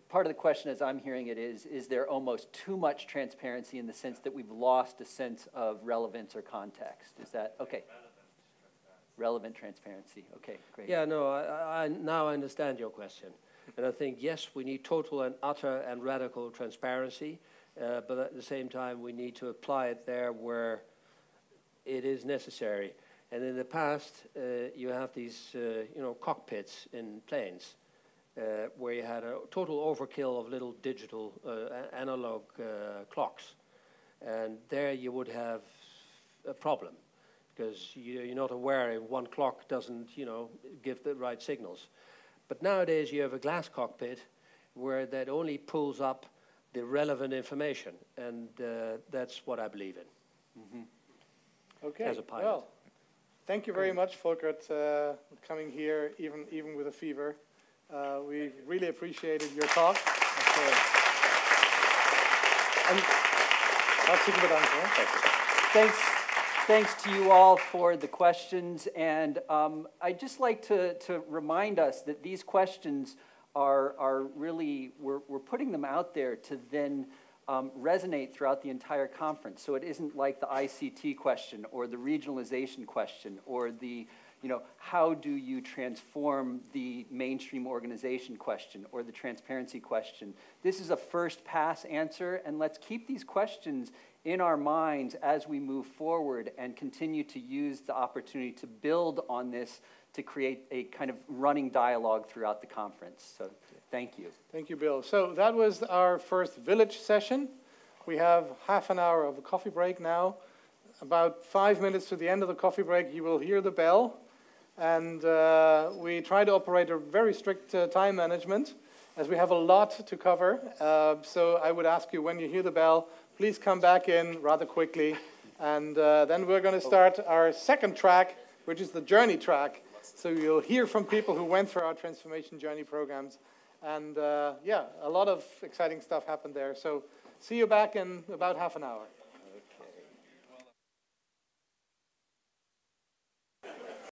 part of the question, as I'm hearing it, is there almost too much transparency in the sense that we've lost a sense of relevance or context? Is that, okay. Relevant transparency, okay, great. Yeah, no, I now understand your question. And I think, yes, we need total and utter and radical transparency, but at the same time, we need to apply it there where it is necessary. And in the past, you have these, cockpits in planes, where you had a total overkill of little digital analog clocks. And there you would have a problem, because you're not aware if one clock doesn't, give the right signals. But nowadays you have a glass cockpit where that only pulls up the relevant information, and that's what I believe in. Mm-hmm. Okay, as a pilot. Well, thank you very much, Volkert, coming here, even with a fever. We really appreciated your talk. Okay. And hartstikke bedankt, hoor. Thanks to you all for the questions, and I'd just like to remind us that these questions are really, we're putting them out there to then resonate throughout the entire conference. So it isn't like the ICT question or the regionalization question or the, how do you transform the mainstream organization question or the transparency question. This is a first pass answer, and let's keep these questions in our minds as we move forward and continue to use the opportunity to build on this to create a kind of running dialogue throughout the conference. So thank you. Thank you, Bill. So that was our first village session. We have half an hour of a coffee break now. About 5 minutes to the end of the coffee break, you will hear the bell. And we try to operate a very strict time management, as we have a lot to cover. So I would ask you, when you hear the bell, please come back in rather quickly. And then we're going to start our second track, which is the journey track. So you'll hear from people who went through our transformation journey programs. And yeah, a lot of exciting stuff happened there. So see you back in about half an hour.